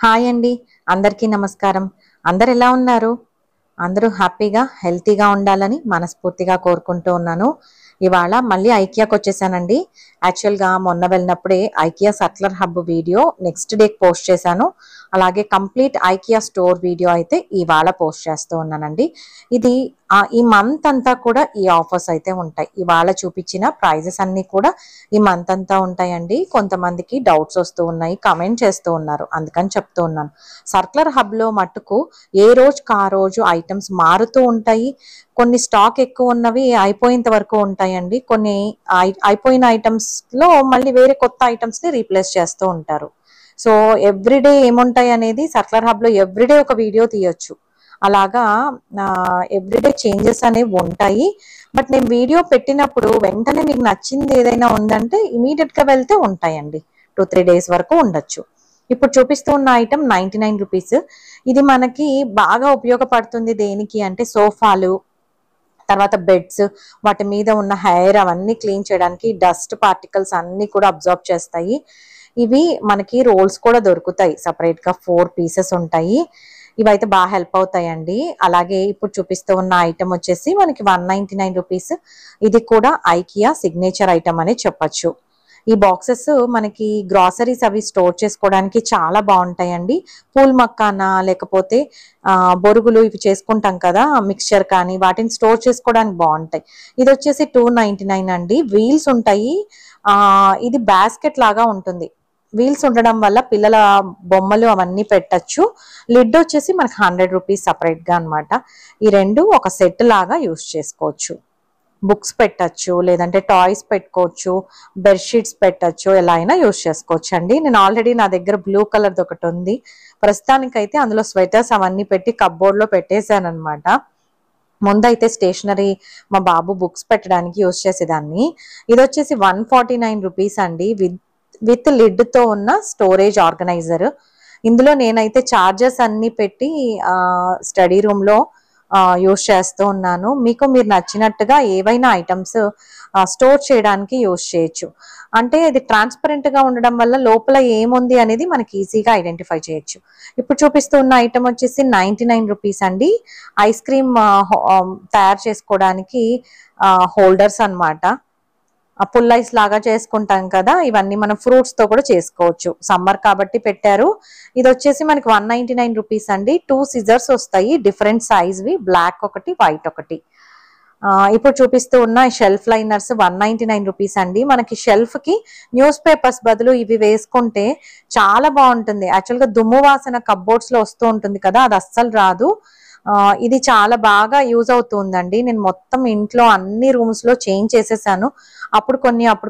Hi అండి. అందరికీ నమస్కారం. అందరు ఎలా ఉన్నారు? అందరూ హ్యాపీగా, హెల్తీగా ఉండాలని మనస్ఫూర్తిగా కోరుకుంటూ ఉన్నాను. ఇవాళ మళ్ళీ ఐకియాకి వచ్చేసానండి. యాక్చువల్‌గా మొన్న వెళ్ళినప్పుడే ఐకియా సట్లర్ హబ్ వీడియో నెక్స్ట్ డేకి పోస్ట్ చేశాను. అలాగే కంప్లీట్ ఐకియా స్టోర్ వీడియో అయితే ఇవాళ పోస్ట్ చేస్తూ ఉన్నానండి. ఇది ఈ మంత్ అంతా కూడా ఈ ఆఫర్స్ అయితే ఉంటాయి. ఇవాళ చూపించిన ప్రైజెస్ అన్నీ కూడా ఈ మంత్ అంతా ఉంటాయండి. కొంతమందికి డౌట్స్ వస్తూ ఉన్నాయి, కామెంట్ చేస్తూ ఉన్నారు. అందుకని చెప్తూ ఉన్నాను. సర్క్యులర్ హబ్‌లో మట్టుకు ఏ రోజుకి ఆ రోజు ఐటమ్స్ మారుతూ ఉంటాయి. కొన్ని స్టాక్ ఎక్కువ ఉన్నవి అయిపోయేంత వరకు ఉంటాయండి. కొన్ని అయిపోయిన ఐటమ్స్‌లో మళ్ళీ వేరే కొత్త ఐటమ్స్‌ని రీప్లేస్ చేస్తూ ఉంటారు. సో, ఎవ్రీడే ఏముంటాయి అనేది సర్క్యులర్ హబ్‌లో ఎవ్రీడే ఒక వీడియో తీయొచ్చు. అలాగా ఎవ్రీడే చేంజెస్ అనేవి ఉంటాయి. బట్ నేను వీడియో పెట్టినప్పుడు వెంటనే మీకు నచ్చింది ఏదైనా ఉందంటే ఇమీడియట్‌గా వెళ్తే ఉంటాయండి. 2-3 డేస్ వరకు ఉండొచ్చు. ఇప్పుడు చూపిస్తూ ఉన్న ఐటమ్ ₹99. ఇది మనకి బాగా ఉపయోగపడుతుంది దేనికి అంటే సోఫాలు, తర్వాత బెడ్స్, వాటి మీద ఉన్న హెయిర్ అవన్నీ క్లీన్ చేయడానికి, డస్ట్ పార్టికల్స్ అన్నీ కూడా అబ్జార్బ్ చేస్తాయి. ఇవి మనకి రోల్స్ కూడా దొరుకుతాయి. సెపరేట్‌గా 4 పీసెస్ ఉంటాయి. ఇవైతే బాగా హెల్ప్ అవుతాయండి. అలాగే ఇప్పుడు చూపిస్తూ ఉన్న ఐటమ్ వచ్చేసి మనకి ₹199. ఇది కూడా ఐకియా సిగ్నేచర్ ఐటమ్ అనే చెప్పొచ్చు. ఈ బాక్సెస్ మనకి గ్రాసరీస్ అవి స్టోర్ చేసుకోవడానికి చాలా బాగుంటాయండి. పూల్ మక్కానా లేకపోతే బొరుగులు ఇవి చేసుకుంటాం కదా, మిక్స్చర్ కానీ వాటిని స్టోర్ చేసుకోవడానికి బాగుంటాయి. ఇది వచ్చేసి 299 అండి. వీల్స్ ఉంటాయి. ఇది బాస్కెట్ లాగా ఉంటుంది. వీల్స్ ఉండడం వల్ల పిల్లల బొమ్మలు అవన్నీ పెట్టచ్చు. లిడ్ వచ్చేసి మనకి ₹100 సపరేట్ గా అనమాట. ఈ రెండు ఒక సెట్ లాగా యూస్ చేసుకోవచ్చు. బుక్స్ పెట్టచ్చు, లేదంటే టాయ్స్ పెట్టుకోవచ్చు, బెడ్షీట్స్ పెట్టచ్చు, ఎలా అయినా యూస్ చేసుకోవచ్చు అండి. నేను ఆల్రెడీ నా దగ్గర బ్లూ కలర్ది ఒకటి ఉంది. ప్రస్తుతానికైతే అందులో స్వెటర్స్ అవన్నీ పెట్టి కప్బోర్డ్ లో పెట్టేశాను అనమాట. ముందైతే స్టేషనరీ మా బాబు బుక్స్ పెట్టడానికి యూస్ చేసేదాన్ని. ఇది వచ్చేసి ₹149 అండి. విత్ లిడ్ తో ఉన్న స్టోరేజ్ ఆర్గనైజర్. ఇందులో నేనైతే చార్జర్స్ అన్ని పెట్టి స్టడీ రూమ్ లో యూస్ చేస్తూ ఉన్నాను. మీరు నచ్చినట్టుగా ఏవైనా ఐటమ్స్ స్టోర్ చేయడానికి యూస్ చేయొచ్చు. అంటే ఇది ట్రాన్స్పరెంట్ గా ఉండడం వల్ల లోపల ఏముంది అనేది మనకి ఈజీగా ఐడెంటిఫై చేయొచ్చు. ఇప్పుడు చూపిస్తూ ఉన్న ఐటమ్ వచ్చేసి ₹99 అండి. ఐస్ క్రీమ్ తయారు చేసుకోవడానికి హోల్డర్స్ అన్నమాట. పుల్ ఐస్ లాగా చేసుకుంటాం కదా, ఇవన్నీ మనం ఫ్రూట్స్ తో కూడా చేసుకోవచ్చు. సమ్మర్ కాబట్టి పెట్టారు. ఇది వచ్చేసి మనకి ₹199 అండి. 2 సిజర్స్ వస్తాయి, డిఫరెంట్ సైజ్ వి, బ్లాక్ ఒకటి, వైట్ ఒకటి. ఇప్పుడు చూపిస్తూ ఉన్న షెల్ఫ్ లైనర్స్ ₹199 అండి. మనకి షెల్ఫ్ కి న్యూస్ పేపర్స్ బదులు ఇవి వేసుకుంటే చాలా బాగుంటుంది. యాక్చువల్ గా దుమ్ము వాసన కప్బోర్డ్స్ లో వస్తూ ఉంటుంది కదా, అది అస్సలు రాదు. ఇది చాలా బాగా యూజ్ అవుతుందండి. నేను మొత్తం ఇంట్లో అన్ని రూమ్స్ లో చేంజ్ చేసేసాను. అప్పుడు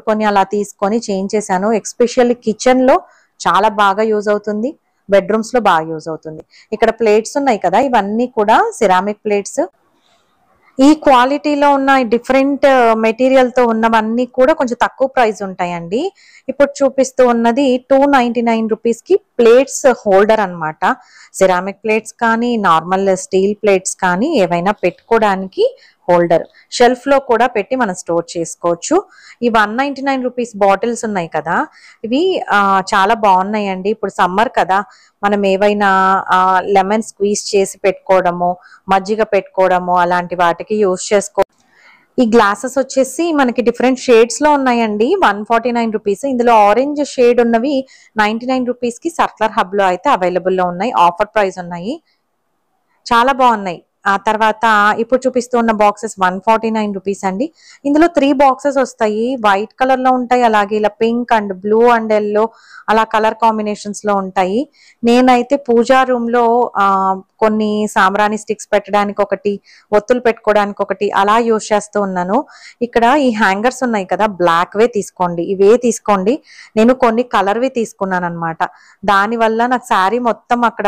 కొన్ని అలా తీసుకొని చేంజ్ చేశాను. ఎస్పెషల్లీ కిచెన్ లో చాలా బాగా యూజ్ అవుతుంది. బెడ్రూమ్స్ లో బాగా యూజ్ అవుతుంది. ఇక్కడ ప్లేట్స్ ఉన్నాయి కదా, ఇవన్నీ కూడా సిరామిక్ ప్లేట్స్. ఈ క్వాలిటీలో ఉన్న డిఫరెంట్ మెటీరియల్ తో ఉన్నవన్నీ కూడా కొంచెం తక్కువ ప్రైస్ ఉంటాయండి. ఇప్పుడు చూపిస్తూ ఉన్నది ₹299 కి ప్లేట్స్ హోల్డర్ అన్నమాట. సిరామిక్ ప్లేట్స్ కానీ, నార్మల్ స్టీల్ ప్లేట్స్ కానీ ఏవైనా పెట్టుకోవడానికి హోల్డర్. షెల్ఫ్ లో కూడా పెట్టి మనం స్టోర్ చేసుకోవచ్చు. ఈ ₹199 బాటిల్స్ ఉన్నాయి కదా, ఇవి చాలా బాగున్నాయండి. ఇప్పుడు సమ్మర్ కదా, మనం ఏవైనా లెమన్ స్క్వీజ్ చేసి పెట్టుకోవడము, మజ్జిగ పెట్టుకోవడము, అలాంటి వాటికి యూస్ చేసుకో. ఈ గ్లాసెస్ వచ్చేసి మనకి డిఫరెంట్ షేడ్స్ లో ఉన్నాయండి. ₹149. ఇందులో ఆరెంజ్ షేడ్ ఉన్నవి ₹99 కి సర్క్యులర్ హబ్ లో అయితే అవైలబుల్ లో ఉన్నాయి. ఆఫర్ ప్రైస్ ఉన్నాయి, చాలా బాగున్నాయి. ఆ తర్వాత ఇప్పుడు చూపిస్తూ ఉన్న బాక్సెస్ ₹149 అండి. ఇందులో 3 బాక్సెస్ వస్తాయి. వైట్ కలర్ లో ఉంటాయి, అలాగే ఇలా pink and blue and yellow అలా కలర్ కాంబినేషన్స్ లో ఉంటాయి. నేనైతే పూజా రూమ్ లో కొన్ని సాంబ్రాణి స్టిక్స్ పెట్టడానికి ఒకటి, ఒత్తులు పెట్టుకోవడానికి ఒకటి అలా యూజ్ చేస్తూ ఉన్నాను. ఇక్కడ ఈ హ్యాంగర్స్ ఉన్నాయి కదా, బ్లాక్ వే తీసుకోండి, ఇవే తీసుకోండి. నేను కొన్ని కలర్ వి తీసుకున్నాను అనమాట. దాని వల్ల నాకు శారీ మొత్తం అక్కడ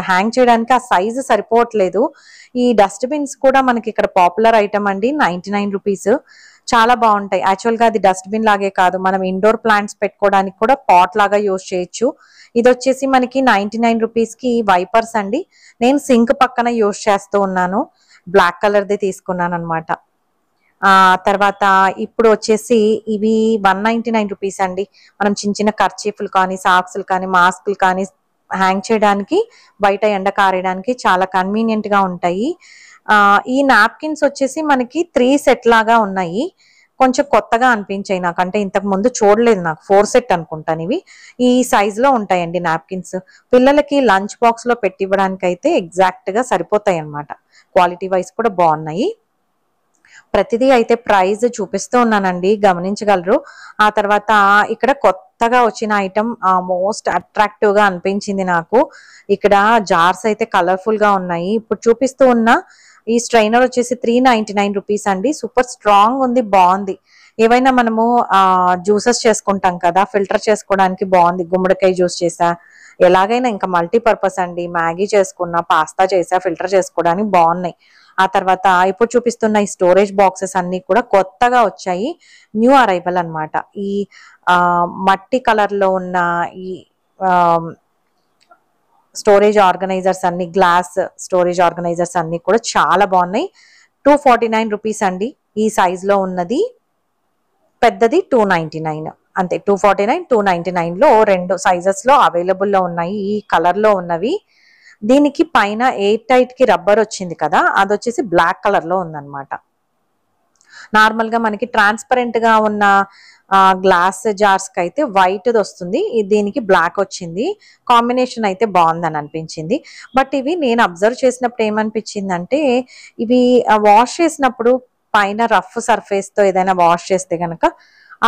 హ్యాంగ్ చేయడానికి ఆ సైజు సరిపోవట్లేదు. ఈ డస్ట్ బిన్స్ కూడా మనకి ఇక్కడ పాపులర్ ఐటమ్ అండి. ₹99 చాలా బాగుంటాయి. యాక్చువల్ గా అది డస్ట్ బిన్ లాగే కాదు, మనం ఇండోర్ ప్లాంట్స్ పెట్టుకోవడానికి కూడా పాట్ లాగా యూజ్ చేయొచ్చు. ఇది వచ్చేసి మనకి ₹99 కి వైపర్స్ అండి. నేను సింక్ పక్కన యూజ్ చేస్తూ ఉన్నాను. బ్లాక్ కలర్ ది తీసుకున్నాను అనమాట. తర్వాత ఇప్పుడు వచ్చేసి ఇవి ₹199 అండి. మనం చిన్న చిన్న కర్చీఫ్లు కానీ, సాక్స్లు కానీ, మాస్క్లు కానీ హ్యాంగ్ చేయడానికి, బయట ఎండ కారేయడానికి చాలా కన్వీనియంట్ గా ఉంటాయి. ఈ నాప్కిన్స్ వచ్చేసి మనకి 3 సెట్ లాగా ఉన్నాయి. కొంచెం కొత్తగా అనిపించాయి నాకు, అంటే ఇంతకు ముందు చూడలేదు. నాకు 4 సెట్ అనుకుంటాను ఇవి. ఈ సైజ్ లో ఉంటాయండి నాప్కిన్స్. పిల్లలకి లంచ్ బాక్స్ లో పెట్టి ఇవ్వడానికి అయితే ఎగ్జాక్ట్ గా సరిపోతాయి అన్నమాట. క్వాలిటీ వైజ్ కూడా బాగున్నాయి. ప్రతిదీ అయితే ప్రైజ్ చూపిస్తూ ఉన్నానండి, గమనించగలరు. ఆ తర్వాత ఇక్కడ కొత్తగా వచ్చిన ఐటమ్ మోస్ట్ అట్రాక్టివ్ గా అనిపించింది నాకు. ఇక్కడ జార్స్ అయితే కలర్ఫుల్ గా ఉన్నాయి. ఇప్పుడు చూపిస్తూ ఉన్న ఈ స్ట్రైనర్ వచ్చేసి 399 రూపీస్ అండి. సూపర్ స్ట్రాంగ్ ఉంది, బాగుంది. ఏవైనా మనము జ్యూసెస్ చేసుకుంటాం కదా, ఫిల్టర్ చేసుకోవడానికి బాగుంది. గుమ్మడికాయ జ్యూస్ చేసా, ఎలాగైనా ఇంకా మల్టీపర్పస్ అండి. మ్యాగీ చేసుకున్నా, పాస్తా చేసా, ఫిల్టర్ చేసుకోవడానికి బాగున్నాయి. ఆ తర్వాత ఇప్పుడు చూపిస్తున్న ఈ స్టోరేజ్ బాక్సెస్ అన్ని కూడా కొత్తగా వచ్చాయి, న్యూ అరైవల్ అన్నమాట. ఈ మట్టి కలర్ లో ఉన్న ఈ స్టోరేజ్ ఆర్గనైజర్స్ అన్ని, గ్లాస్ స్టోరేజ్ ఆర్గనైజర్స్ అన్ని కూడా చాలా బాగున్నాయి. 249 రూపీస్ అండి. ఈ సైజ్ లో ఉన్నది, పెద్దది 299 అంతే. 249, 299 లో 2 సైజెస్ లో అవైలబుల్ లో ఉన్నాయి. ఈ కలర్ లో ఉన్నవి. దీనికి పైన ఎయిర్ టైట్ కి రబ్బర్ వచ్చింది కదా, అది వచ్చేసి బ్లాక్ కలర్ లో ఉందన్నమాట. నార్మల్ గా మనకి ట్రాన్స్పరెంట్ గా ఉన్న గ్లాస్ జార్స్ కి అయితే వైట్ వస్తుంది, దీనికి బ్లాక్ వచ్చింది. కాంబినేషన్ అయితే బాగుందని అనిపించింది. బట్ ఇవి నేను అబ్జర్వ్ చేసినప్పుడు ఏమనిపించిందంటే, ఇవి వాష్ చేసినప్పుడు పైన రఫ్ సర్ఫేస్ తో ఏదైనా వాష్ చేస్తే గనక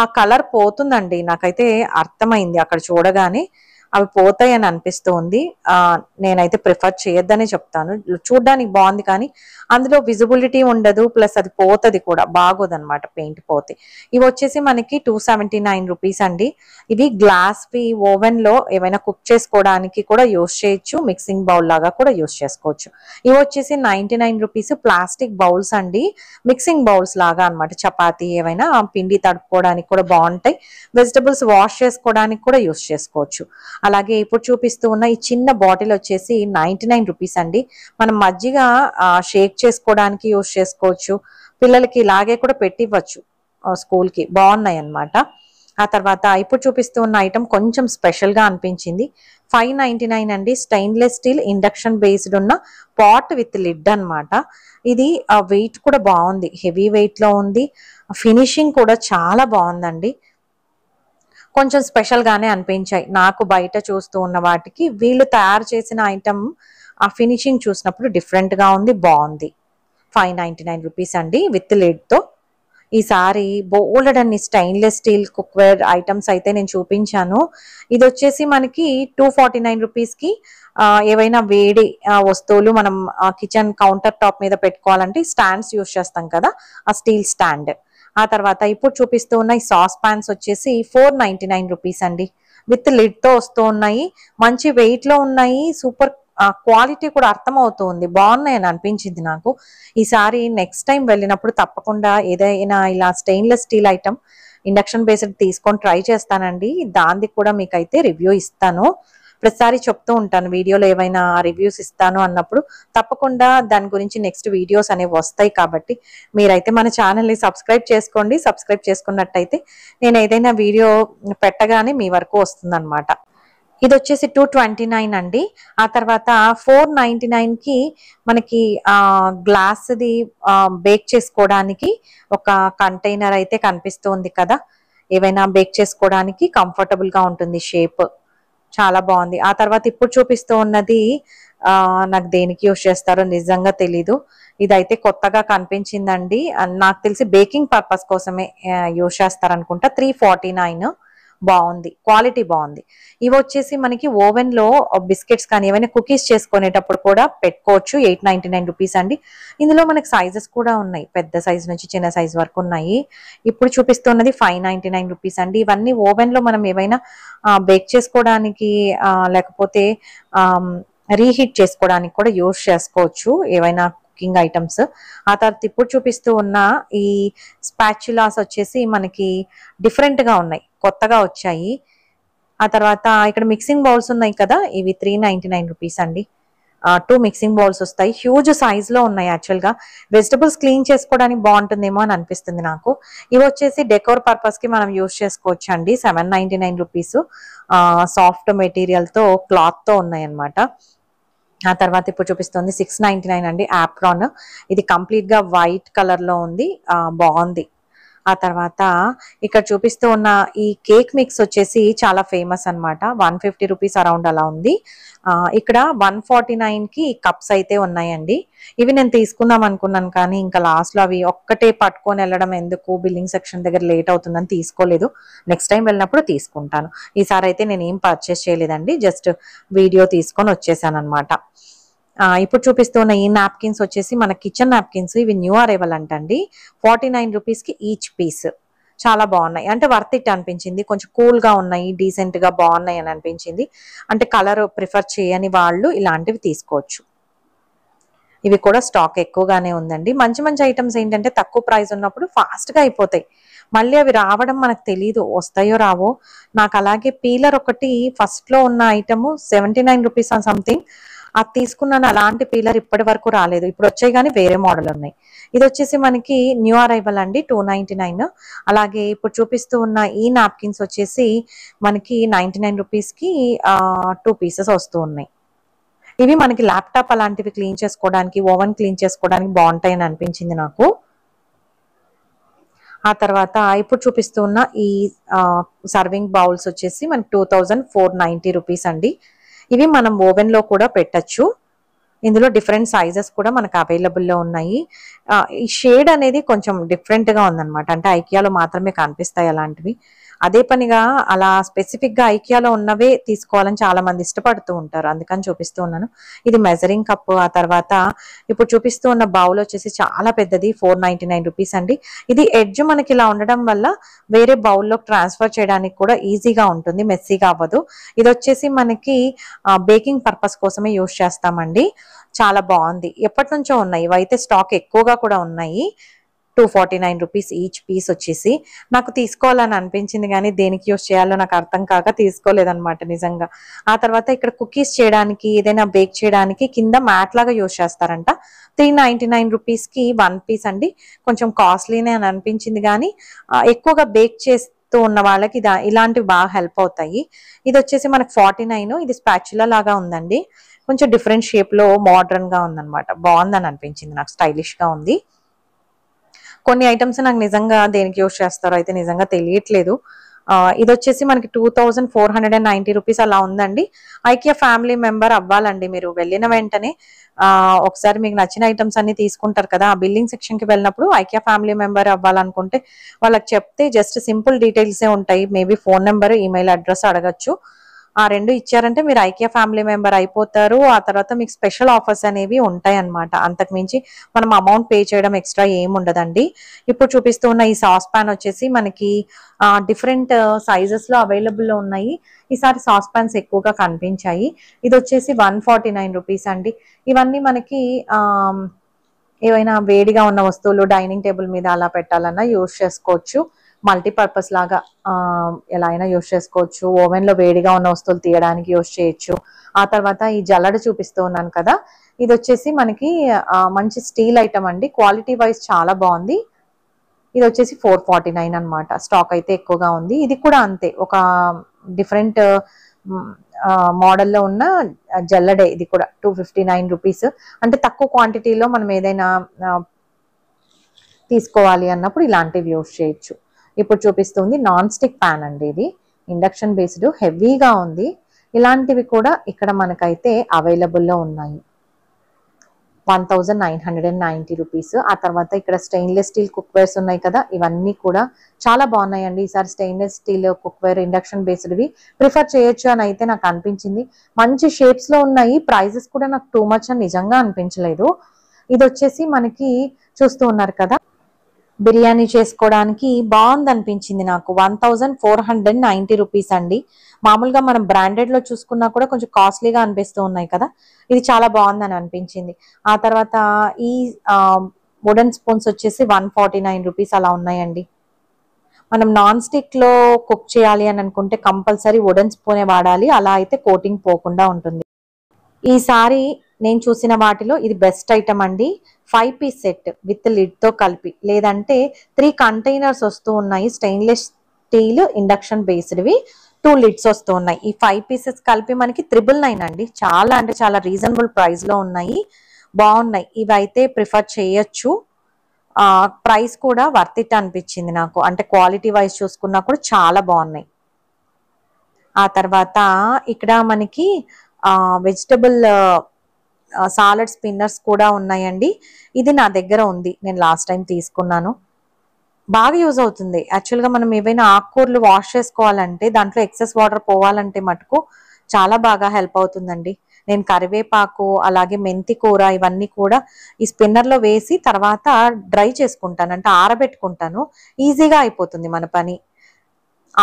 ఆ కలర్ పోతుందండి. నాకైతే అర్థమైంది అక్కడ చూడగానే, అవి పోతాయి అని అనిపిస్తుంది. నేనైతే ప్రిఫర్ చేయొద్దనే చెప్తాను. చూడ్డానికి బాగుంది కానీ అందులో విజిబిలిటీ ఉండదు, ప్లస్ అది పోతుంది కూడా, బాగోదన్నమాట పెయింట్ పోతే. ఇవి వచ్చేసి మనకి 279 రూపీస్ అండి. ఇవి గ్లాస్ వి, ఓవెన్ లో ఏమైనా కుక్ చేసుకోవడానికి కూడా యూస్ చేయొచ్చు, మిక్సింగ్ బౌల్ లాగా కూడా యూస్ చేసుకోవచ్చు. ఇవి వచ్చేసి 99 రూపీస్ ప్లాస్టిక్ బౌల్స్ అండి, మిక్సింగ్ బౌల్స్ లాగా అన్నమాట. చపాతీ ఏమైనా పిండి తడుపుకోవడానికి కూడా బాగుంటాయి, వెజిటబుల్స్ వాష్ చేసుకోవడానికి కూడా యూస్ చేసుకోవచ్చు. అలాగే ఇప్పుడు చూపిస్తూ ఉన్న ఈ చిన్న బాటిల్ వచ్చేసి 99 రూపీస్ అండి. మనం మజ్జిగ షేక్ చేసుకోవడానికి యూస్ చేసుకోవచ్చు, పిల్లలకి ఇలాగే కూడా పెట్టివ్వచ్చు స్కూల్ కి, బాగున్నాయి అన్నమాట. ఆ తర్వాత ఇప్పుడు చూపిస్తూ ఉన్న ఐటమ్ కొంచెం స్పెషల్ గా అనిపించింది. 599 అండి. స్టెయిన్లెస్ స్టీల్ ఇండక్షన్ బేస్డ్ ఉన్న పాట్ విత్ లిడ్ అన్నమాట. ఇది వెయిట్ కూడా బాగుంది, హెవీ వెయిట్ లో ఉంది. ఫినిషింగ్ కూడా చాలా బాగుందండి. కొంచెం స్పెషల్ గానే అనిపించాయి నాకు. బయట చూస్తూ ఉన్న వాటికి వీళ్ళు తయారు చేసిన ఐటమ్ ఆ ఫినిషింగ్ చూసినప్పుడు డిఫరెంట్ గా ఉంది, బాగుంది. 599 రూపీస్ అండి విత్ లిడ్ తో. ఈసారి బోల్డ్ అన్ని స్టెయిన్లెస్ స్టీల్ కుక్వేర్ ఐటమ్స్ అయితే నేను చూపించాను. ఇది వచ్చేసి మనకి 249 రూపీస్ కి ఏవైనా వేడి వస్తువులు మనం కిచెన్ కౌంటర్ టాప్ మీద పెట్టుకోవాలంటే స్టాండ్స్ యూస్ చేస్తాం కదా, ఆ స్టీల్ స్టాండ్. ఆ తర్వాత ఇప్పుడు చూపిస్తూ ఉన్న ఈ సాస్ పాన్స్ వచ్చేసి 499 రూపీస్ అండి. విత్ లిడ్ తో వస్తూ ఉన్నాయి, మంచి వెయిట్ లో ఉన్నాయి. సూపర్ క్వాలిటీ కూడా అర్థమవుతుంది, బాగున్నాయి అని అనిపించింది నాకు. ఈసారి నెక్స్ట్ టైం వెళ్ళినప్పుడు తప్పకుండా ఏదైనా ఇలా stainless steel item induction based తీసుకొని ట్రై చేస్తానండి. దానికి కూడా మీకైతే రివ్యూ ఇస్తాను. ప్రతిసారి చెప్తూ ఉంటాను, వీడియోలో ఏమైనా రివ్యూస్ ఇస్తాను అన్నప్పుడు తప్పకుండా దాని గురించి నెక్స్ట్ వీడియోస్ అనేవి వస్తాయి. కాబట్టి మీరైతే మన ఛానల్ని సబ్స్క్రైబ్ చేసుకోండి. సబ్స్క్రైబ్ చేసుకున్నట్టయితే నేను ఏదైనా వీడియో పెట్టగానే మీ వరకు వస్తుందన్నమాట. ఇది వచ్చేసి 229 అండి. ఆ తర్వాత 499 కి మనకి గ్లాస్ది బేక్ చేసుకోవడానికి ఒక కంటైనర్ అయితే కనిపిస్తుంది కదా, ఏవైనా బేక్ చేసుకోవడానికి కంఫర్టబుల్ గా ఉంటుంది, షేప్ చాలా బాగుంది. ఆ తర్వాత ఇప్పుడు చూపిస్తూ ఉన్నది నాకు దేనికి యూస్ చేస్తారో నిజంగా తెలీదు. ఇదైతే కొత్తగా కనిపించిందండి. నాకు తెలిసి బేకింగ్ పర్పస్ కోసమే యూస్ చేస్తారనుకుంటా. 349, బాగుంది, క్వాలిటీ బాగుంది. ఇవి వచ్చేసి మనకి ఓవెన్ లో బిస్కెట్స్ కానీ ఏమైనా కుకీస్ చేసుకునేటప్పుడు కూడా పెట్టుకోవచ్చు. 899 రూపీస్ అండి. ఇందులో మనకి సైజెస్ కూడా ఉన్నాయి, పెద్ద సైజ్ నుంచి చిన్న సైజ్ వరకు ఉన్నాయి. ఇప్పుడు చూపిస్తున్నది 599 రూపీస్ అండి. ఇవన్నీ ఓవెన్ లో మనం ఏవైనా బేక్ చేసుకోవడానికి లేకపోతే రీహీట్ చేసుకోవడానికి కూడా యూస్ చేసుకోవచ్చు, ఏవైనా కుకింగ్ ఐటమ్స్. ఆ తర్వాత ఇప్పుడు చూపిస్తూ ఉన్న ఈ స్పాచులాస్ వచ్చేసి మనకి డిఫరెంట్ గా ఉన్నాయి, కొత్తగా వచ్చాయి. ఆ తర్వాత ఇక్కడ మిక్సింగ్ బౌల్స్ ఉన్నాయి కదా, ఇవి 399 రూపీస్ అండి. 2 మిక్సింగ్ బౌల్స్ వస్తాయి. హ్యూజ్ సైజ్ లో ఉన్నాయి. యాక్చువల్ గా వెజిటబుల్స్ క్లీన్ చేసుకోవడానికి బాగుంటుందేమో అని అనిపిస్తుంది నాకు. ఇవి వచ్చేసి డెకోర్ పర్పస్ కి మనం యూజ్ చేసుకోవచ్చు అండి. 799 రూపీస్. సాఫ్ట్ మెటీరియల్ తో క్లాత్ తో ఉన్నాయి అన్నమాట. ఆ తర్వాత ఇప్పుడు చూపిస్తుంది 699 అండి ఆప్రాన్. ఇది కంప్లీట్ గా వైట్ కలర్ లో ఉంది. బాగుంది. ఆ తర్వాత ఇక్కడ చూపిస్తూ ఉన్న ఈ కేక్ మిక్స్ వచ్చేసి చాలా ఫేమస్ అన్నమాట. 150 రూపీస్ అరౌండ్ అలా ఉంది. ఇక్కడ 149 కి కప్స్ అయితే ఉన్నాయండి. ఇవి నేను తీసుకుందాం అనుకున్నాను కానీ ఇంకా లాస్ట్ లో అవి ఒక్కటే పట్టుకొని వెళ్ళడం ఎందుకు, బిల్లింగ్ సెక్షన్ దగ్గర లేట్ అవుతుందని తీసుకోలేదు. నెక్స్ట్ టైం వెళ్ళినప్పుడు తీసుకుంటాను. ఈసారి అయితే నేను ఏం పర్చేస్ చేయలేదండి, జస్ట్ వీడియో తీసుకొని వచ్చేసాను అనమాట. ఇప్పుడు చూపిస్తున్న ఈ నాప్కిన్స్ వచ్చేసి మన కిచెన్ నాప్కిన్స్. ఇవి న్యూ అరైవల్ అంటండి. 49 రూపీస్ కి ఈచ్ పీస్. చాలా బాగున్నాయి, అంటే వర్త్ ఇట్ అనిపించింది. కొంచెం కూల్ గా ఉన్నాయి, డీసెంట్ గా బాగున్నాయి అని అనిపించింది. అంటే కలర్ ప్రిఫర్ చేయని వాళ్ళు ఇలాంటివి తీసుకోవచ్చు. ఇవి కూడా స్టాక్ ఎక్కువగానే ఉందండి. మంచి మంచి ఐటమ్స్ ఏంటంటే తక్కువ ప్రైస్ ఉన్నప్పుడు ఫాస్ట్ గా అయిపోతాయి. మళ్ళీ అవి రావడం మనకు తెలీదు, వస్తాయో రావో. నాకు అలాగే పీలర్ ఒకటి ఫస్ట్ లో ఉన్న ఐటమ్ 79 రూపీస్ సంథింగ్, అది తీసుకున్నాను. అలాంటి పీలర్ ఇప్పటి వరకు రాలేదు. ఇప్పుడు వచ్చాయి కానీ వేరే మోడల్ ఉన్నాయి. ఇది వచ్చేసి మనకి న్యూ అరైవల్ అండి, 299. అలాగే ఇప్పుడు చూపిస్తూ ఉన్న ఈ నాప్కిన్స్ వచ్చేసి మనకి 99 రూపీస్ కి 2 పీసెస్ వస్తూ ఉన్నాయి. ఇవి మనకి ల్యాప్టాప్ అలాంటివి క్లీన్ చేసుకోవడానికి, ఓవెన్ క్లీన్ చేసుకోవడానికి బాగుంటాయని అనిపించింది నాకు. ఆ తర్వాత ఇప్పుడు చూపిస్తున్న ఈ సర్వింగ్ బౌల్స్ వచ్చేసి మనకి 2490 రూపీస్ అండి. ఇవి మనం ఓవెన్ లో కూడా పెట్టచ్చు. ఇందులో డిఫరెంట్ సైజెస్ కూడా మనకు అవైలబుల్లో ఉన్నాయి. ఈ షేడ్ అనేది కొంచెం డిఫరెంట్ గా ఉందన్నమాట. అంటే ఐకియాలో మాత్రమే కనిపిస్తాయి అలాంటివి. అదే పనిగా అలా స్పెసిఫిక్ గా ఐకియాలో ఉన్నవే తీసుకోవాలని చాలా మంది ఇష్టపడుతూ ఉంటారు, అందుకని చూపిస్తూ ఉన్నాను. ఇది మెజరింగ్ కప్. ఆ తర్వాత ఇప్పుడు చూపిస్తూ ఉన్న బౌల్ వచ్చేసి చాలా పెద్దది, 499 రూపీస్ అండి. ఇది ఎడ్జ్ మనకి ఇలా ఉండడం వల్ల వేరే బౌల్లో ట్రాన్స్ఫర్ చేయడానికి కూడా ఈజీగా ఉంటుంది, మెస్సీగా అవ్వదు. ఇది వచ్చేసి మనకి బేకింగ్ పర్పస్ కోసమే యూజ్ చేస్తామండి. చాలా బాగుంది. ఎప్పటి నుంచో ఉన్నాయి, ఇవైతే స్టాక్ ఎక్కువగా కూడా ఉన్నాయి. 249 రూపీస్ ఈచ్ పీస్ వచ్చేసి. నాకు తీసుకోవాలని అనిపించింది కానీ దేనికి యూజ్ చేయాలో నాకు అర్థం కాక తీసుకోలేదన్నమాట నిజంగా. ఆ తర్వాత ఇక్కడ కుకీస్ చేయడానికి, ఏదైనా బేక్ చేయడానికి కింద మ్యాట్ లాగా యూజ్ చేస్తారంట. 399 రూపీస్ కి 1 పీస్ అండి. కొంచెం కాస్ట్లీనే అని అనిపించింది కానీ ఎక్కువగా బేక్ చేస్తూ ఉన్న వాళ్ళకి ఇలాంటివి బాగా హెల్ప్ అవుతాయి. ఇది వచ్చేసి మనకి 49. ఇది స్పాచులా లాగా ఉందండి. కొంచెం డిఫరెంట్ షేప్ లో మోడర్న్ గా ఉందన్నమాట. బాగుందని అనిపించింది నాకు, స్టైలిష్ గా ఉంది. కొన్ని ఐటమ్స్ నాకు నిజంగా దేనికి యూజ్ చేస్తారో అయితే నిజంగా తెలియట్లేదు. ఇది వచ్చేసి మనకి 2490 రూపీస్ అలా ఉందండి. ఐకియా ఫ్యామిలీ మెంబర్ అవ్వాలండి మీరు. వెళ్ళిన వెంటనే ఒకసారి మీకు నచ్చిన ఐటమ్స్ అన్ని తీసుకుంటారు కదా, ఆ బిల్లింగ్ సెక్షన్ కి వెళ్ళినప్పుడు ఐకియా ఫ్యామిలీ మెంబర్ అవ్వాలనుకుంటే వాళ్ళకి చెప్తే జస్ట్ సింపుల్ డీటెయిల్సే ఉంటాయి. Maybe phone number, email address అడగచ్చు. ఆ 2 ఇచ్చారంటే మీరు ఐకియా ఫ్యామిలీ మెంబర్ అయిపోతారు. ఆ తర్వాత మీకు స్పెషల్ ఆఫర్స్ అనేవి ఉంటాయి అన్నమాట. అంతకు మించి మనం అమౌంట్ పే చేయడం ఎక్స్ట్రా ఏమి ఉండదండి. ఇప్పుడు చూపిస్తూ ఉన్న ఈ సాస్ పాన్ వచ్చేసి మనకి డిఫరెంట్ సైజెస్ లో అవైలబుల్ లో ఉన్నాయి. ఈసారి సాస్ పాన్స్ ఎక్కువగా కనిపించాయి. ఇది వచ్చేసి 149 రూపీస్ అండి. ఇవన్నీ మనకి ఏవైనా వేడిగా ఉన్న వస్తువులు డైనింగ్ టేబుల్ మీద అలా పెట్టాలన్నా యూజ్ చేసుకోవచ్చు. మల్టీపర్పస్ లాగా ఎలా అయినా యూజ్ చేసుకోవచ్చు. ఓవెన్ లో వేడిగా ఉన్న వస్తువులు తీయడానికి యూజ్ చేయొచ్చు. ఆ తర్వాత ఈ జల్లడ చూపిస్తూ ఉన్నాను కదా, ఇది వచ్చేసి మనకి మంచి స్టీల్ ఐటమ్ అండి. క్వాలిటీ వైజ్ చాలా బాగుంది. ఇది వచ్చేసి 449 అనమాట. స్టాక్ అయితే ఎక్కువగా ఉంది. ఇది కూడా అంతే, ఒక డిఫరెంట్ మోడల్లో ఉన్న జల్లడే. ఇది కూడా 259 రూపీస్. అంటే తక్కువ క్వాంటిటీలో మనం ఏదైనా తీసుకోవాలి అన్నప్పుడు ఇలాంటివి యూజ్ చేయొచ్చు. ఇప్పుడు చూపిస్తుంది నాన్ స్టిక్ ప్యాన్ అండి. ఇది ఇండక్షన్ బేస్డ్, హెవీగా ఉంది. ఇలాంటివి కూడా ఇక్కడ మనకైతే అవైలబుల్లో ఉన్నాయి. 1990 రూపీస్. ఆ తర్వాత ఇక్కడ స్టెయిన్లెస్ స్టీల్ కుక్వేర్స్ ఉన్నాయి కదా, ఇవన్నీ కూడా చాలా బాగున్నాయండి. ఈసారి స్టెయిన్లెస్ స్టీల్ కుక్వేర్ ఇండక్షన్ బేస్డ్వి ప్రిఫర్ చేయొచ్చు అని అయితే నాకు అనిపించింది. మంచి షేప్స్ లో ఉన్నాయి. ప్రైజెస్ కూడా నాకు టూ మచ్ అని నిజంగా అనిపించలేదు. ఇది వచ్చేసి మనకి చూస్తూ ఉన్నారు కదా, బిర్యానీ చేసుకోవడానికి బాగుంది అనిపించింది నాకు. 1490 రూపీస్ అండి. మామూలుగా మనం బ్రాండెడ్ లో చూసుకున్నా కూడా కొంచెం కాస్ట్లీగా అనిపిస్తూ ఉన్నాయి కదా, ఇది చాలా బాగుందని అనిపించింది. ఆ తర్వాత ఈ వుడెన్ స్పూన్స్ వచ్చేసి 149 రూపీస్ అలా ఉన్నాయండి. మనం నాన్ స్టిక్ లో కుక్ చేయాలి అని అనుకుంటే కంపల్సరీ వుడెన్ స్పూనే వాడాలి, అలా అయితే కోటింగ్ పోకుండా ఉంటుంది. ఈసారి నేను చూసిన వాటిలో ఇది బెస్ట్ ఐటమ్ అండి. 5 పీస్ సెట్ విత్ లిడ్తో కలిపి, లేదంటే 3 కంటైనర్స్ వస్తూ ఉన్నాయి. స్టెయిన్లెస్ స్టీల్ ఇండక్షన్ బేస్డ్వి 2 లిడ్స్ వస్తూ ఉన్నాయి. ఈ 5 పీసెస్ కలిపి మనకి 999 అండి. చాలా అంటే చాలా రీజనబుల్ ప్రైస్లో ఉన్నాయి, బాగున్నాయి. ఇవి అయితే ప్రిఫర్ చేయొచ్చు. ప్రైస్ కూడా వర్త్ ఇట్ అనిపించింది నాకు. అంటే క్వాలిటీ వైజ్ చూసుకున్నా కూడా చాలా బాగున్నాయి. ఆ తర్వాత ఇక్కడ మనకి వెజిటబుల్ సాలడ్ స్పిన్నర్స్ కూడా ఉన్నాయండి. ఇది నా దగ్గర ఉంది, నేను లాస్ట్ టైం తీసుకున్నాను. బాగా యూజ్ అవుతుంది. యాక్చువల్గా మనం ఏవైనా ఆకుకూరలు వాష్ చేసుకోవాలంటే, దాంట్లో ఎక్సెస్ వాటర్ పోవాలంటే మటుకు చాలా బాగా హెల్ప్ అవుతుందండి. నేను కరివేపాకు అలాగే మెంతి కూర ఇవన్నీ కూడా ఈ స్పిన్నర్లో వేసి తర్వాత డ్రై చేసుకుంటాను, అంటే ఆరబెట్టుకుంటాను. ఈజీగా అయిపోతుంది మన పని.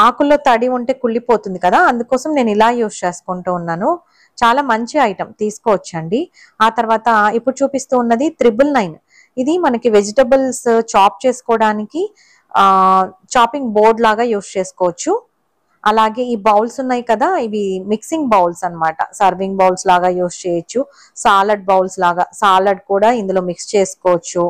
ఆకుల్లో తడి ఉంటే కుళ్ళిపోతుంది కదా, అందుకోసం నేను ఇలా యూజ్ చేసుకుంటూ ఉన్నాను. చాలా మంచి ఐటమ్, తీసుకోవచ్చండి. ఆ తర్వాత ఇప్పుడు చూపిస్తూ ఉన్నది 999. ఇది మనకి వెజిటబుల్స్ చాప్ చేసుకోవడానికి చాపింగ్ బోర్డ్ లాగా యూజ్ చేసుకోవచ్చు. అలాగే ఈ బౌల్స్ ఉన్నాయి కదా, ఇవి మిక్సింగ్ బౌల్స్ అన్నమాట. సర్వింగ్ బౌల్స్ లాగా యూజ్ చేయొచ్చు, సాలడ్ బౌల్స్ లాగా సాలడ్ కూడా ఇందులో మిక్స్ చేసుకోవచ్చు.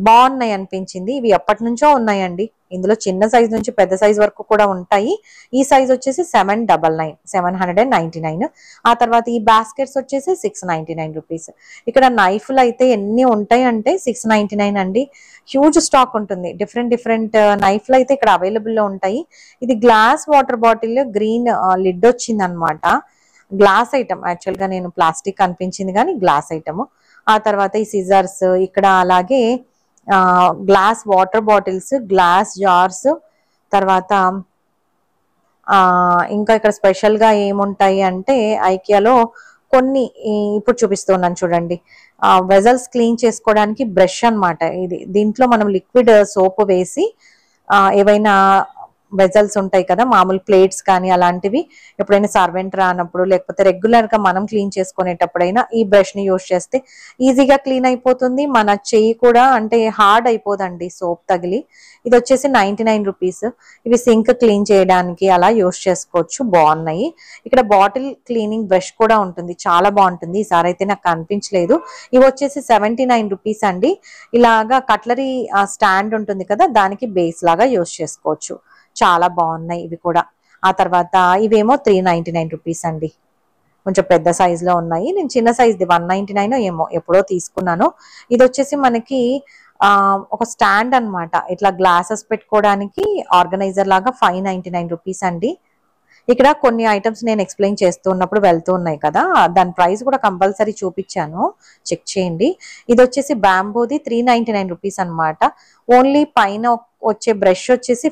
బాగున్నాయి అనిపించింది. ఇవి ఎప్పటి నుంచో ఉన్నాయండి. ఇందులో చిన్న సైజ్ నుంచి పెద్ద సైజ్ వరకు కూడా ఉంటాయి. ఈ సైజ్ వచ్చేసి 799. ఆ తర్వాత ఈ బాస్కెట్స్ వచ్చేసి 699 రూపీస్. ఇక్కడ నైఫ్లు అయితే ఎన్ని ఉంటాయి అంటే 699 అండి. హ్యూజ్ స్టాక్ ఉంటుంది. డిఫరెంట్ నైఫ్లు అయితే ఇక్కడ అవైలబుల్లో ఉంటాయి. ఇది glass water bottle, green lid వచ్చింది అనమాట. గ్లాస్ ఐటమ్, యాక్చువల్గా నేను ప్లాస్టిక్ అనిపించింది కానీ గ్లాస్ ఐటమ్. ఆ తర్వాత ఈ సిజర్స్ ఇక్కడ, అలాగే glass water bottles, glass jars. తర్వాత ఇంకా ఇక్కడ స్పెషల్గా ఏముంటాయి అంటే ఐకియాలో కొన్ని ఇప్పుడు చూపిస్తున్నాను చూడండి. వెజల్స్ క్లీన్ చేసుకోవడానికి బ్రష్ అన్నమాట ఇది. దీంట్లో మనం లిక్విడ్ సోప్ వేసి ఏవైనా వెజల్స్ ఉంటాయి కదా, మామూలు ప్లేట్స్ కానీ అలాంటివి ఎప్పుడైనా సర్వెంట్ రానప్పుడు, లేకపోతే రెగ్యులర్గా మనం క్లీన్ చేసుకునేటప్పుడైనా ఈ బ్రష్ని యూజ్ చేస్తే ఈజీగా క్లీన్ అయిపోతుంది. మన చెయ్యి కూడా అంటే హార్డ్ అయిపోదండి సోప్ తగిలి. ఇది వచ్చేసి 99 రూపీస్. ఇవి సింక్ క్లీన్ చేయడానికి అలా యూజ్ చేసుకోవచ్చు, బాగున్నాయి. ఇక్కడ బాటిల్ క్లీనింగ్ బ్రష్ కూడా ఉంటుంది, చాలా బాగుంటుంది. ఈసారి అయితే నాకు కనిపించలేదు. ఇవి వచ్చేసి 79 రూపీస్ అండి. ఇలాగా కట్లరీ స్టాండ్ ఉంటుంది కదా, దానికి బేస్ లాగా యూజ్ చేసుకోవచ్చు. చాలా బాగున్నాయి ఇవి కూడా. ఆ తర్వాత ఇవేమో 399 రూపీస్ అండి. కొంచెం పెద్ద సైజులో ఉన్నాయి. నేను చిన్న సైజ్ది 199 ఏమో ఎప్పుడో తీసుకున్నాను. ఇది వచ్చేసి మనకి ఒక స్టాండ్ అన్నమాట. ఇట్లా గ్లాసెస్ పెట్టుకోవడానికి ఆర్గనైజర్ లాగా 599 రూపీస్ అండి. ఇక్కడ కొన్ని ఐటమ్స్ నేను ఎక్స్ప్లెయిన్ చేస్తున్నప్పుడు వెళ్తూ ఉన్నాయి కదా, దాని ప్రైస్ కూడా కంపల్సరీ చూపించాను, చెక్ చేయండి. ఇది వచ్చేసి బ్యాంబూది 399 రూపీస్ అనమాట. ఓన్లీ పైన వచ్చే బ్రష్ వచ్చేసి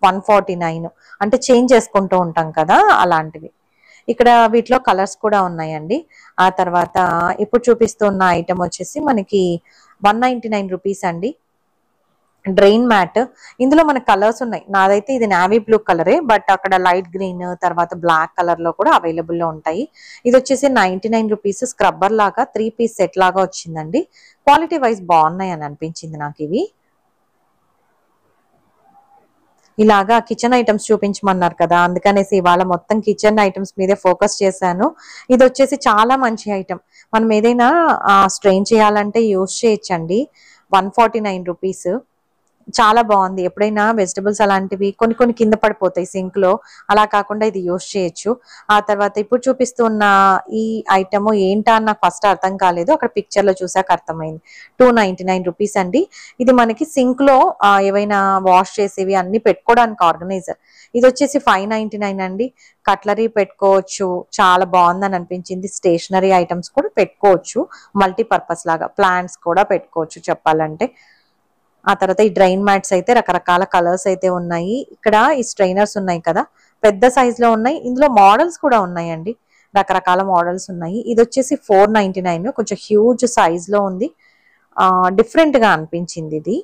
149, అంటే చేంజ్ చేసుకుంటూ ఉంటాం కదా అలాంటివి. ఇక్కడ వీటిలో కలర్స్ కూడా ఉన్నాయండి. ఆ తర్వాత ఇప్పుడు చూపిస్తున్న ఐటమ్ వచ్చేసి మనకి 199 రూపీస్ అండి. Drain mat. ఇందులో మనకు కలర్స్ ఉన్నాయి. నాదైతే ఇది నావీ బ్లూ కలరే, బట్ అక్కడ లైట్ గ్రీన్ తర్వాత బ్లాక్ కలర్ లో కూడా అవైలబుల్లో ఉంటాయి. ఇది వచ్చేసి 99 రూపీస్. స్క్రబ్బర్ లాగా 3 పీస్ సెట్ లాగా వచ్చిందండి. క్వాలిటీ వైజ్ బాగున్నాయి అని అనిపించింది నాకు ఇవి. ఇలాగా కిచెన్ ఐటమ్స్ చూపించమన్నారు కదా, అందుకనేసి ఇవాళ మొత్తం కిచెన్ ఐటమ్స్ మీదే ఫోకస్ చేశాను. ఇది వచ్చేసి చాలా మంచి ఐటమ్. మనం ఏదైనా స్ట్రెయిన్ చేయాలంటే యూజ్ చేయొచ్చండి. 149 రూపీస్. చాలా బాగుంది. ఎప్పుడైనా వెజిటబుల్స్ అలాంటివి కొన్ని కింద పడిపోతాయి సింక్ లో, అలా కాకుండా ఇది యూజ్ చేయొచ్చు. ఆ తర్వాత ఇప్పుడు చూపిస్తున్న ఈ ఐటమ్ ఏంటా అని నాకు ఫస్ట్ అర్థం కాలేదు, అక్కడ పిక్చర్ లో చూసాక అర్థమైంది. 299 రూపీస్ అండి. ఇది మనకి సింక్ లో ఏవైనా వాష్ చేసేవి అన్ని పెట్టుకోవడానికి ఆర్గనైజర్. ఇది వచ్చేసి 599 అండి. కట్లరీ పెట్టుకోవచ్చు, చాలా బాగుందని అనిపించింది. స్టేషనరీ ఐటమ్స్ కూడా పెట్టుకోవచ్చు, మల్టీపర్పస్ లాగా ప్లాంట్స్ కూడా పెట్టుకోవచ్చు చెప్పాలంటే. ఆ తర్వాత ఈ డ్రైన్ మ్యాట్స్ అయితే రకరకాల కలర్స్ అయితే ఉన్నాయి. ఇక్కడ ఈ స్ట్రైనర్స్ ఉన్నాయి కదా, పెద్ద సైజ్ లో ఉన్నాయి. ఇందులో మోడల్స్ కూడా ఉన్నాయండి, రకరకాల మోడల్స్ ఉన్నాయి. ఇది వచ్చేసి 499, కొంచెం హ్యూజ్ సైజ్ లో ఉంది. డిఫరెంట్ గా అనిపించింది. ఇది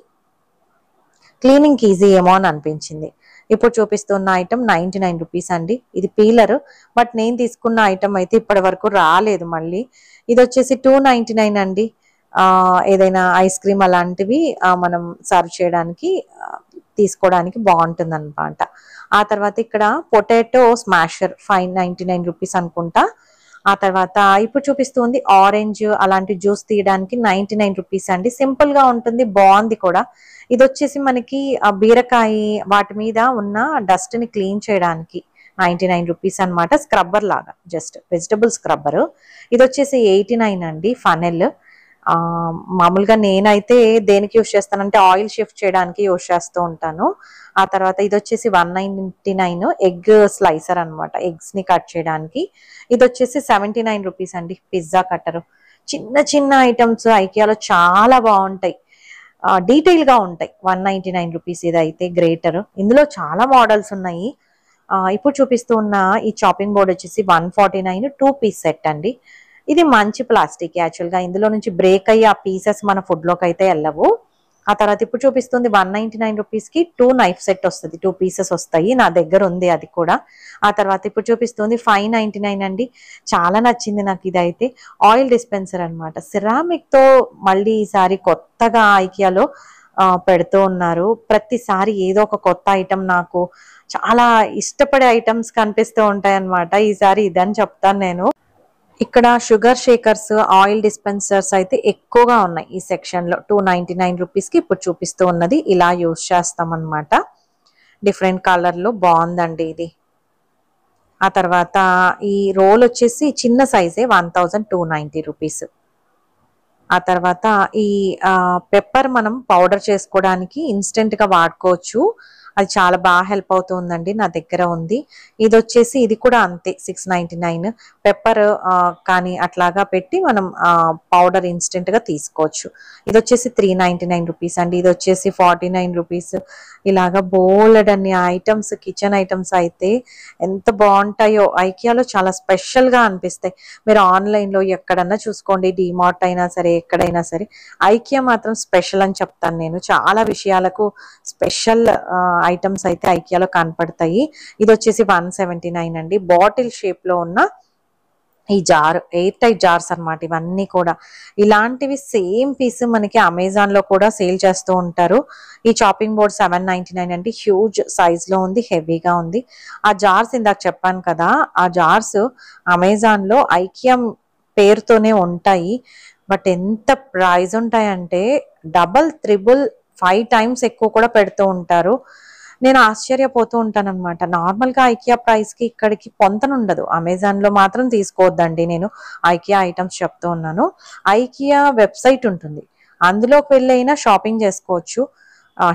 క్లీనింగ్ ఈజీ ఏమో అని అనిపించింది. ఇప్పుడు చూపిస్తున్న ఐటమ్ 99 రూపీస్ అండి. ఇది పీలర్, బట్ నేను తీసుకున్న ఐటమ్ అయితే ఇప్పటి వరకు రాలేదు మళ్ళీ. ఇది వచ్చేసి 299 అండి. ఏదైనా ఐస్ క్రీమ్ అలాంటివి మనం సర్వ్ చేయడానికి తీసుకోవడానికి బాగుంటుంది అనమాట. ఆ తర్వాత ఇక్కడ పొటాటో స్మాషర్ 599 రూపీస్ అనుకుంటా. ఆ తర్వాత ఇప్పుడు చూపిస్తుంది ఆరెంజ్ అలాంటి జ్యూస్ తీయడానికి 99 రూపీస్ అండి. సింపుల్ గా ఉంటుంది, బాగుంది కూడా. ఇది వచ్చేసి మనకి ఆ బీరకాయ వాటి మీద ఉన్న డస్ట్ ని క్లీన్ చేయడానికి 99 రూపీస్ అనమాట. స్క్రబ్బర్ లాగా, జస్ట్ వెజిటబుల్ స్క్రబ్బర్. ఇది వచ్చేసి 89 అండి. ఫనెల్ ఆ మామూలుగా నేనైతే దేనికి యూస్ చేస్తానంటే ఆయిల్ షిఫ్ట్ చేయడానికి యూస్ చేస్తూ ఉంటాను. ఆ తర్వాత ఇది వచ్చేసి 199 ఎగ్ స్లైసర్ అనమాట, ఎగ్స్ ని కట్ చేయడానికి. ఇది వచ్చేసి 79 రూపీస్ అండి. Pizza cutter. చిన్న చిన్న ఐటమ్స్ ఐకియాలో చాలా బాగుంటాయి, డీటెయిల్ గా ఉంటాయి. 199 రూపీస్. ఇది అయితే గ్రేటర్. ఇందులో చాలా మోడల్స్ ఉన్నాయి. ఇప్పుడు చూపిస్తూ ఉన్న ఈ చాపింగ్ బోర్డ్ వచ్చేసి 149 2 పీస్ సెట్ అండి. ఇది మంచి ప్లాస్టిక్ యాక్చువల్ గా, ఇందులో నుంచి బ్రేక్ అయ్యి ఆ పీసెస్ మన ఫుడ్ లోకి అయితే వెళ్ళవు. ఆ తర్వాత ఇప్పుడు చూపిస్తుంది 199 రూపీస్ కి 2 నైఫ్ సెట్ వస్తుంది, 2 పీసెస్ వస్తాయి. నా దగ్గర ఉంది అది కూడా. ఆ తర్వాత ఇప్పుడు చూపిస్తుంది 599 అండి. చాలా నచ్చింది నాకు ఇదైతే. ఆయిల్ డిస్పెన్సర్ అనమాట, సిరామిక్ తో మళ్ళీ ఈసారి కొత్తగా ఐకియాలో పెడుతూ ఉన్నారు. ప్రతిసారి ఏదో ఒక కొత్త ఐటమ్ నాకు చాలా ఇష్టపడే ఐటమ్స్ కనిపిస్తూ ఉంటాయి అనమాట. ఈసారి ఇదని చెప్తాను నేను. ఇక్కడ షుగర్ షేకర్స్, ఆయిల్ డిస్పెన్సర్స్ అయితే ఎక్కువగా ఉన్నాయి ఈ సెక్షన్ లో. 299 రూపీస్ కి ఇప్పుడు చూపిస్తూ ఉన్నది ఇలా యూజ్ చేస్తాం అనమాట. డిఫరెంట్ కలర్ లో బాగుందండి ఇది. ఆ తర్వాత ఈ రోల్ వచ్చేసి చిన్న సైజే 1290 రూపీస్. ఆ తర్వాత ఈ పెప్పర్ మనం పౌడర్ చేసుకోవడానికి ఇన్స్టెంట్ గా వాడుకోవచ్చు. అది చాలా బాగా హెల్ప్ అవుతుందండి, నా దగ్గర ఉంది. ఇది వచ్చేసి ఇది కూడా అంతే 699. పెప్పర్ కానీ అట్లాగా పెట్టి మనం పౌడర్ ఇన్స్టెంట్ గా తీసుకోవచ్చు. ఇది వచ్చేసి 399 రూపీస్ అండి. ఇది వచ్చేసి 49 రూపీస్. ఇలాగా బోల్డ్ అన్ని ఐటమ్స్, కిచెన్ ఐటమ్స్ అయితే ఎంత బాగుంటాయో. ఐకియాలో చాలా స్పెషల్ గా అనిపిస్తాయి. మీరు ఆన్లైన్ లో ఎక్కడన్నా చూసుకోండి, డిమార్ట్ అయినా సరే ఎక్కడైనా సరే, ఐకియా మాత్రం స్పెషల్ అని చెప్తాను నేను. చాలా విషయాలకు స్పెషల్ ఐటమ్స్ అయితే ఐకియాలో కనపడతాయి. ఇది వచ్చేసి 179 అండి. బాటిల్ షేప్ లో ఉన్న ఈ జార్, ఎయిర్ టైట్ జార్స్ అనమాట ఇవన్నీ కూడా. ఇలాంటివి సేమ్ పీస్ మనకి అమెజాన్ లో కూడా సేల్ చేస్తూ ఉంటారు. ఈ చాపింగ్ బోర్డ్ 799 అండి. హ్యూజ్ సైజ్ లో ఉంది, హెవీగా ఉంది. ఆ జార్స్ ఇందాక చెప్పాను కదా, ఆ జార్స్ అమెజాన్ లో ఐకియా పేరుతోనే ఉంటాయి. బట్ ఎంత ప్రైస్ ఉంటాయంటే డబల్, త్రిబుల్, 5 టైమ్స్ ఎక్కువ కూడా పెడుతూ ఉంటారు. నేను ఆశ్చర్యపోతూ ఉంటాను అనమాట. నార్మల్ గా ఐకియా ప్రైస్ కి ఇక్కడికి పొంతనుండదు. అమెజాన్ లో మాత్రం తీసుకోవద్దండి, నేను ఐకియా ఐటమ్స్ చెప్తూ ఉన్నాను. ఐకియా వెబ్సైట్ ఉంటుంది, అందులోకి వెళ్ళైనా షాపింగ్ చేసుకోవచ్చు.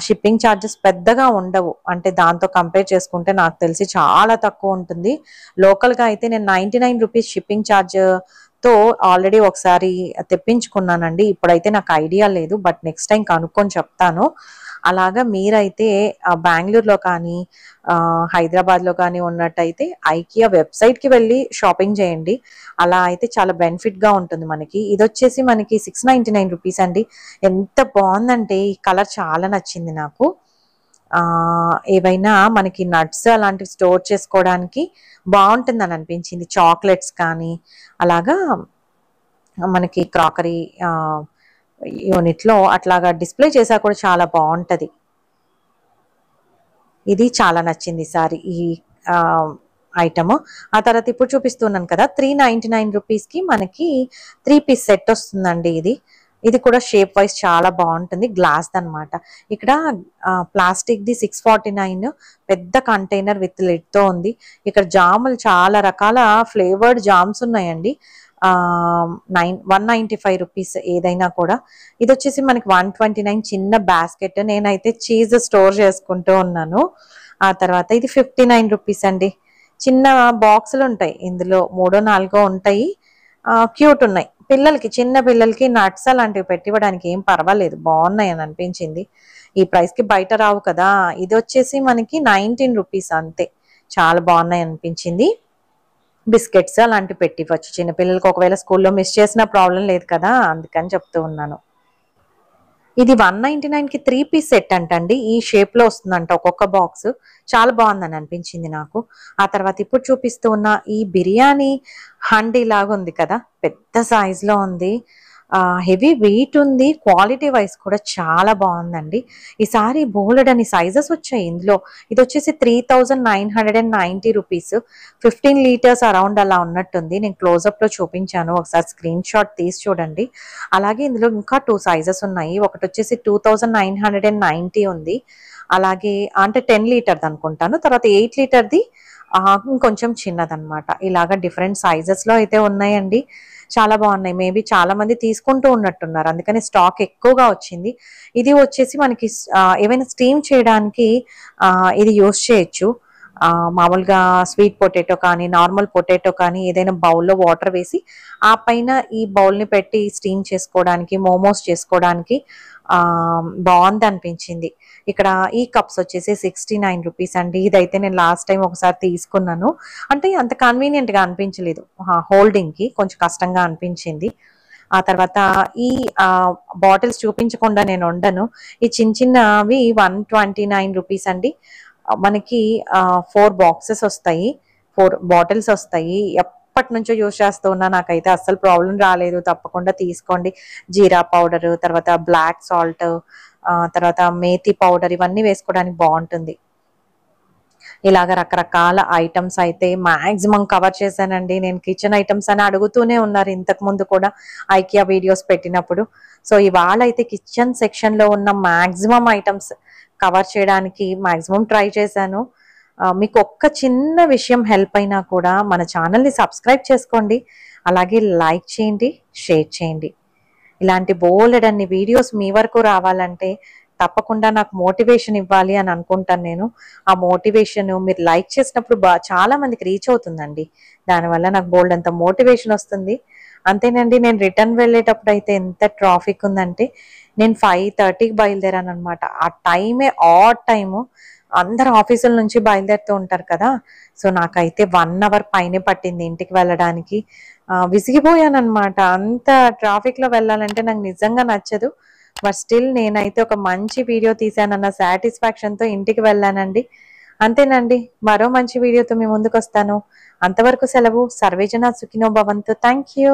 షిప్పింగ్ ఛార్జెస్ పెద్దగా ఉండవు, అంటే దాంతో కంపేర్ చేసుకుంటే నాకు తెలిసి చాలా తక్కువ ఉంటుంది. లోకల్ గా అయితే నేను 99 రూపీస్ షిప్పింగ్ ఛార్జ్ తో ఆల్రెడీ ఒకసారి తెప్పించుకున్నానండి. ఇప్పుడైతే నాకు ఐడియా లేదు, బట్ నెక్స్ట్ టైం కనుక్కొని చెప్తాను. అలాగా మీరైతే బెంగళూరులో కానీ హైదరాబాద్ లో కానీ ఉన్నట్టయితే ఐకియా వెబ్సైట్ కి వెళ్ళి షాపింగ్ చేయండి. అలా అయితే చాలా బెనిఫిట్ గా ఉంటుంది మనకి. ఇది వచ్చేసి మనకి 699 రూపీస్ అండి. ఎంత బాగుందంటే ఈ కలర్ చాలా నచ్చింది నాకు. ఏవైనా మనకి నట్స్ అలాంటివి స్టోర్ చేసుకోవడానికి బాగుంటుందని అనిపించింది. చాక్లెట్స్ కానీ అలాగా మనకి క్రాకరీ యూనిట్ లో అట్లాగా డిస్ప్లే చేసా కూడా చాలా బాగుంటది. ఇది చాలా నచ్చింది ఈసారి ఈ ఐటమ్. ఆ తర్వాత ఇప్పుడు చూపిస్తున్నాను కదా 399 రూపీస్ కి మనకి 3 పీస్ సెట్ వస్తుందండి. ఇది కూడా షేప్ వైజ్ చాలా బాగుంటుంది, గ్లాస్ అనమాట. ఇక్కడ ప్లాస్టిక్ ది 649, పెద్ద కంటైనర్ విత్ లిడ్ తో ఉంది. ఇక్కడ జాములు చాలా రకాల ఫ్లేవర్డ్ జామ్స్ ఉన్నాయండి. 195 రూపీస్ ఏదైనా కూడా. ఇది వచ్చేసి మనకి 129, చిన్న బాస్కెట్. నేనైతే చీజ్ స్టోర్ చేసుకుంటూ ఉన్నాను. ఆ తర్వాత ఇది 59 రూపీస్ అండి. చిన్న బాక్సులు ఉంటాయి, ఇందులో 3-4 ఉంటాయి. క్యూట్ ఉన్నాయి. పిల్లలకి, చిన్న పిల్లలకి నట్స్ అలాంటివి పెట్టివ్వడానికి ఏం పర్వాలేదు, బాగున్నాయి అని అనిపించింది. ఈ ప్రైస్ కి బయట రావు కదా. ఇది వచ్చేసి మనకి 19 రూపీస్ అంతే. చాలా బాగున్నాయి అనిపించింది. బిస్కెట్స్ అలాంటివి పెట్టివ్వచ్చు చిన్నపిల్లలకి, ఒకవేళ స్కూల్లో మిస్ చేసిన ప్రాబ్లం లేదు కదా, అందుకని చెప్తూ ఉన్నాను. ఇది 199 కి 3 పీస్ సెట్ అంటండి. ఈ షేప్ లో వస్తుందంట ఒక్కొక్క బాక్స్. చాలా బాగుందని అనిపించింది నాకు. ఆ తర్వాత ఇప్పుడు చూపిస్తూ ఉన్న ఈ బిర్యానీ హండీ లాగా ఉంది కదా, పెద్ద సైజ్ లో ఉంది. హెవీ వెయిట్ ఉంది, క్వాలిటీ వైజ్ కూడా చాలా బాగుందండి. ఈసారి బోలెడ్ అని సైజెస్ వచ్చాయి ఇందులో. ఇది వచ్చేసి 3990 రూపీస్, 15 లీటర్స్ అరౌండ్ అలా ఉన్నట్టుంది. నేను క్లోజప్ లో చూపించాను, ఒకసారి స్క్రీన్ షాట్ తీసి చూడండి. అలాగే ఇందులో ఇంకా 2 సైజెస్ ఉన్నాయి. ఒకటి వచ్చేసి 2990 ఉంది, అలాగే అంటే 10 లీటర్ది అనుకుంటాను. తర్వాత 8 లీటర్ది ఇంకొంచెం చిన్నదన్నమాట. ఇలాగా డిఫరెంట్ సైజెస్ లో అయితే ఉన్నాయండి, చాలా బాగున్నాయి. మేబీ చాలా మంది తీసుకుంటూ ఉన్నట్టున్నారు, అందుకని స్టాక్ ఎక్కువగా వచ్చింది. ఇది వచ్చేసి మనకి ఏవైనా స్టీమ్ చేయడానికి ఇది యూస్ చేయొచ్చు. మామూలుగా స్వీట్ పొటాటో కానీ నార్మల్ పొటాటో కానీ ఏదైనా బౌల్లో వాటర్ వేసి ఆ పైన ఈ బౌల్ని పెట్టి స్టీమ్ చేసుకోవడానికి, మోమోస్ చేసుకోవడానికి బాగుంది అనిపించింది. ఇక్కడ ఈ కప్స్ వచ్చేసి 69 రూపీస్ అండి. ఇదైతే నేను లాస్ట్ టైం ఒకసారి తీసుకున్నాను, అంటే అంత కన్వీనియంట్ గా అనిపించలేదు, హోల్డింగ్ కి కొంచెం కష్టంగా అనిపించింది. ఆ తర్వాత ఈ బాటిల్స్ చూపించకుండా నేను ఉండను. ఈ చిన్న చిన్నవి 129 రూపీస్ అండి. మనకి 4 బాక్సెస్ వస్తాయి, 4 బాటిల్స్ వస్తాయి. ఎప్పటి నుంచో యూజ్ చేస్తూ ఉన్నా, నాకైతే అస్సలు ప్రాబ్లం రాలేదు. తప్పకుండా తీసుకోండి. జీరా పౌడర్, తర్వాత బ్లాక్ సాల్ట్, తర్వాత మేతి పౌడర్, ఇవన్నీ వేసుకోవడానికి బాగుంటుంది. ఇలాగ రకరకాల ఐటమ్స్ అయితే మాక్సిమం కవర్ చేశానండి. నేను కిచెన్ ఐటమ్స్ అని అడుగుతూనే ఉన్నారు ఇంతకు ముందు కూడా ఐకియా వీడియోస్ పెట్టినప్పుడు. సో ఇవాళ అయితే కిచెన్ సెక్షన్ లో ఉన్న మాక్సిమం ఐటమ్స్ కవర్ చేయడానికి మాక్సిమం ట్రై చేశాను. మీకు ఒక్క చిన్న విషయం హెల్ప్ అయినా కూడా మన ఛానల్ని సబ్స్క్రైబ్ చేసుకోండి, అలాగే లైక్ చేయండి, షేర్ చేయండి. ఇలాంటి బోలెడన్ని వీడియోస్ మీ వరకు రావాలంటే తప్పకుండా నాకు మోటివేషన్ ఇవ్వాలి అని అనుకుంటాను నేను. ఆ మోటివేషన్ మీరు లైక్ చేసినప్పుడు చాలా మందికి రీచ్ అవుతుందండి. దానివల్ల నాకు బోల్డ్ అంత మోటివేషన్ వస్తుంది. అంతేనండి, నేను రిటర్న్ వెళ్ళేటప్పుడు అయితే ఎంత ట్రాఫిక్ ఉందంటే, నేను 5:30కి బయలుదేరాను అనమాట. ఆ టైమే ఆడ్ టైము, అందరు ఆఫీసుల నుంచి బయలుదేరుతూ ఉంటారు కదా. సో నాకైతే 1 అవర్ పైనే పట్టింది ఇంటికి వెళ్ళడానికి. విసిగిపోయాను అనమాట. అంత ట్రాఫిక్ లో వెళ్ళాలంటే నాకు నిజంగా నచ్చదు. బట్ స్టిల్ నేనైతే ఒక మంచి వీడియో తీసానన్న సాటిస్ఫాక్షన్ తో ఇంటికి వెళ్ళానండి. అంతేనండి, మరో మంచి వీడియోతో మీ ముందుకు వస్తాను. అంతవరకు సెలవు. సర్వేజన సుఖినో భవంతు. Thank you.